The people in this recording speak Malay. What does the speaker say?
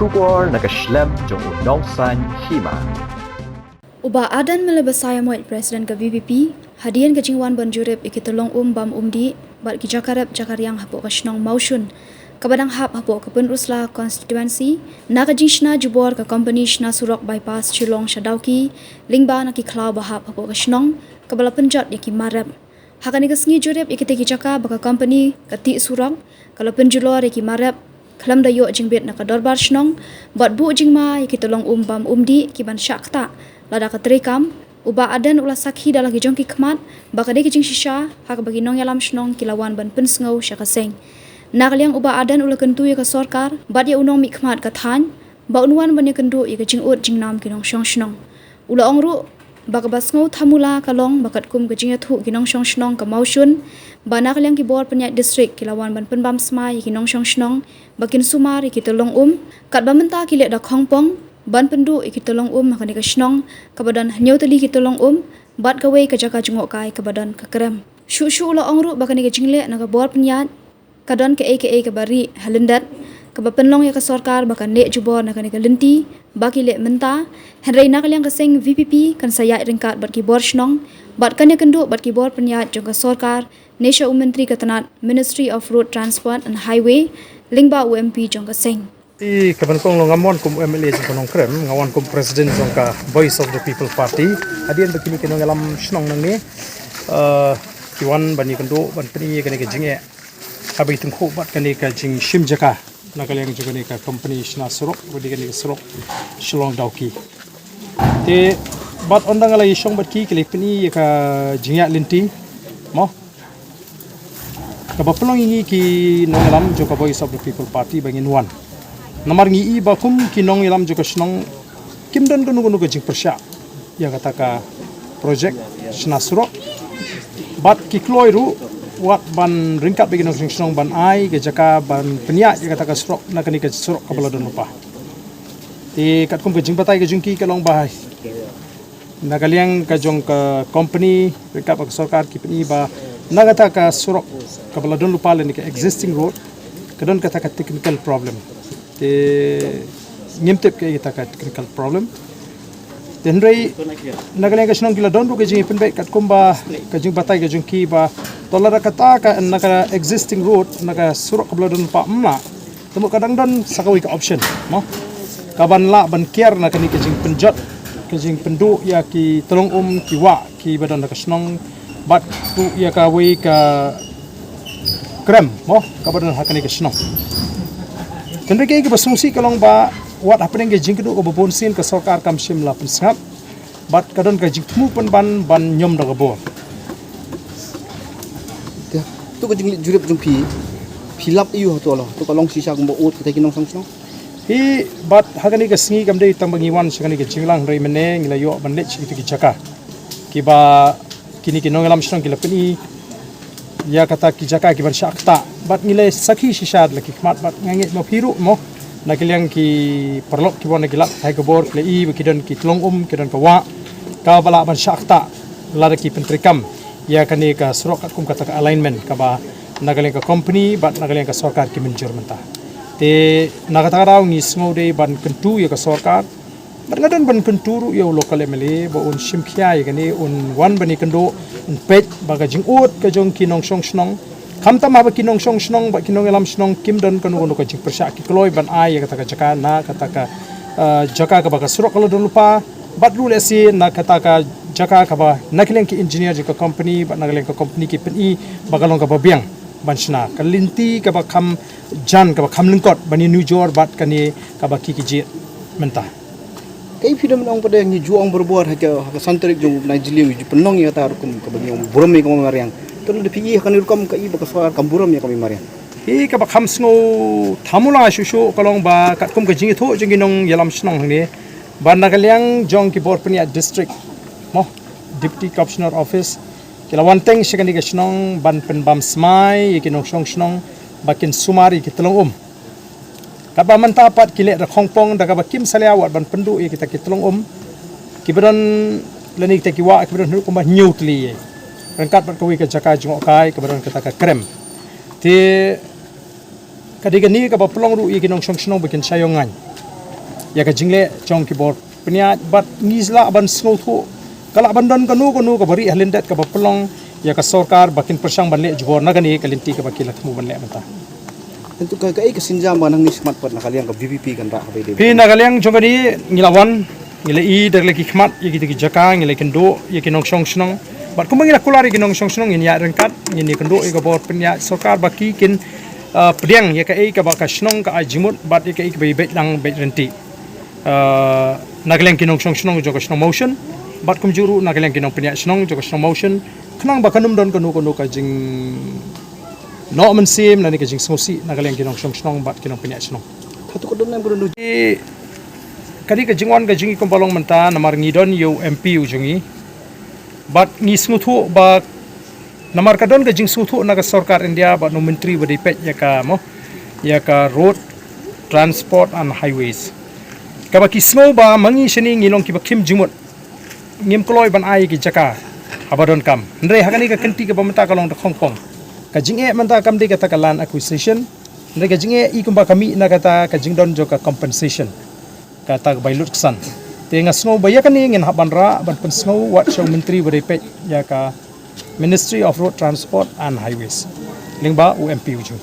Shubor nakaslem jong unongsan hima. Uba adan melebasaya moit Presiden ke VPP, hadian ke jingwan banjurip ikitolong bam umdi, bat ki jakarep jakariang hapok kasnong mausun. Kabadang hap hapok ke penrusla konstituensi, naga jingshna jubor ke company shna surok bypass Shillong Shadauki, lingba naki klau bahap hapok kasnong, kabala penjot yaki marep. Hakani kesengi jurip ikite ki jaka baka company kati surok, kalau penjulor yaki marep, kelam dayo jingbet naka dorbar shnong, bat bu jingma ikitolong bam umdi kiban syakta. Lada keterikam, uba adan ulah sakhi dalam gijong ki kemat, baka de kijing shisha, hak bagi nong yalam shnong kilawan ban pensengau syakaseng. Nakaliang uba adan ulah kentu ya ke sorkar, bat ya unong mi kemat kathan, ba unwan ban ya kendu ya ke jing ut jing nam kinong shong shnong. Ulah ongru, baka basngau thamula kalong bakat kum ke jing yathu kinong shong shnong ke mausun, ba nakaliang ki bor penyat distrik kilawan ban penbam smai kinong shong shnong, bakin sumar ikitolong kat bamenta kilek da khongpong, ban pendu ikitolong makani ka shnong kabadan nyau tali kitolong bat kawai ka jaka jungok kai kabadan ka krem shu ula ongru bakani ka jingle na ka bor penyat kadon ka aka ka bari halendat ka penlong ya ka sorkar bakan le jubor na kani ka lenti baki le menta henrei na kalyang ka seng VPP kan saya ringkat bat ki bor shnong bat kan ya kendu bat ki bor penyat jong ka sorkar nesha menteri ka tanat Ministry of Road Transport and Highway lingba UMP jong ka seng I kabankong lo ngamon kum MLA jong kanong krem ngawan kum President jong ka Voice of the People Party adian begini kinong alam shnong nang ni kiwan bani kendo ban peni kani ka jinge habai tungko bat kani ka jing shim jaka nakalyang jong kani ka company shna surok bodi kani ka surok Shillong Dauki te bat ondang ala yishong bat ki kali peni ka jingya linti mo kabapelong ini ki nong alam jong ka Voice of the People Party bangin wan Namar ngi bakum kinong ilam juga senong kim dan gunu gajing persya ya kata ka project senasro bat kikloi ru wat ban ringkat bagi nong senong ban ai ke jaka ban penia ya kata ka srok na kani ka srok ka baladon lupa ti kat kum gajing batai gajing ki kalong bahai nagaliang ka jong ka company ringkat ka sarkar ki peni ba nagata ka srok ka baladon lupa le ni ka existing road kadon kata ka technical problem nyemtep ke kita kat technical problem dan rei nagaling ka snong gila dondu ke jing penbek kat kumba ka jing batai ka jing ki ba tolara kata ka naga existing road naga surok ka bladon pa ma temu kadang don sakawi ka option no kaban la ban kier na kani ka jing penjot ka jing pendu ya ki tolong ki wa ki badan ka snong bat tu ya ka wi ka krem mo kabadan hakani ka snong Kendra ke basungsi kalong ba what happening ke jingkedu ko babon sin ke sarkar kam shimla pensap bat kadon ke jingtmu ban nyom da gabo tu ko jing jurip jung philap iu to lo to kalong sisa ko ut kita kinong sang hi bat hagani ke singi kam dei tambang iwan sagani ke jinglang rei mene ngila yo ban lech itu ki jaka ki ba kini kinong alam shnong ki lapeni ya kata ki jaka ki ban syakta bat ngile sakhi shishad laki khmat bat ngangit mo phiru mo nakilyang ki perlok ki bon nagilak thai ko bor ple I kidon ki tlong kidon ka wa ka bala ban syakta lara ki pentrikam ya kani ka surok kum kata ka alignment ka ba nagaling ka company bat nagaling ka sarkar ki menjur menta te nagata raw ni smo de ban kentu ya ka sarkar bat ngadon ban kenturu ya local MLA ba un shimkhia ya kani un wan bani kendo un pet baga jing ut ka jong kinong shong shnong kamta ma ba kinong shong shnong ba kinong elam shnong kim don kanu kanu ka jing persya ki kloi ban ai ya kata ka jaka na kata ka jaka ka baga surok kala don lupa bat rule si na kata ka jaka ka ba nakileng ki engineer jika company ba nagaleng ka company ki peni bagalong ka babiang ban shna kalinti ka ba kham jan ka ba kham lingkot bani new jor bat kani ka ba ki ji menta kai film ong pada ni juang berbuat ha santrik jong najili ju penong ya ta kum ka bagi ong buram mi ka mariang to de pi kan rukom ka I ba ka soar kam buram ya ka mariang hi ka ba kham sngo thamula shushu kalong ba kat kum ka jingi tho jingi nong yalam snong ni ban nagalyang jong ki bor penia district mo deputy commissioner office kila wanteng shikani ka snong ban pen bam smai ikinong shong snong bakin sumari ki telong kaba mantapat kilek da khongpong da kaba kim salia wat ban pendu kita kitlong kibadan lani kita kiwa kibadan hu kumba nyutli rangkat bat kawi ka jaka jongok kai kibadan kita ka krem ti Kadigan ni kapag pelong ru ikinong siyong bakin sayongan. ya ka jingle chong ki bor penya bat ngizla ban snow thu kala bandan kanu ka bari halindat ka bapelong ya ka sarkar bakin persang banle jbor nagani kalinti ka bakila thmu banle mata Tentu ka kesinjam banang ni smart pat nakaliang ka BBP kan rak ka pi nagaliang jongani ngilawan ngila i dagle ki khmat ye ki jaka ngila kendo ye ki nong song snong bat kumang ila kulari ki nong song snong in ya rengkat ngini kendo e ka bor penya sarkar baki kin pediang ye ka ka ba ka snong ka ajimut bat ye ka be bet lang bet renti nagaliang ki nong song snong jo ka snong motion bat kum juru nagaliang ki nong penya snong jo ka snong motion khnang ba kanum don kanu ka jing no man sim nani ka jing sosi nagaliang ki nong song snong bat ki nong penya snong Hatu ko dum nam ko kadi ka jingwan ka jingi kompalong menta namar ngidon yo MP ujungi bat ngi smuthu ba namar kadon ka jing smuthu na ka sarkar India ba no menteri ba dipet ya ka road transport and highways ka ba kismo ba mangi shini ngilong ki ba kim jimut ngim kloi ban ai ki jaka habadon kam ndre hakani ka kenti ka ba menta kalong Hong Kong ka jinge menta kam de ka takalan acquisition ndre ka jinge i kumba kami na kata ka jingdon jo ka compensation kata bailut kesan tenga snow bayakan ni ngin haban ra ban pen snow wat show menteri beripet ya ka Ministry of Road Transport and Highways lingba UMP uju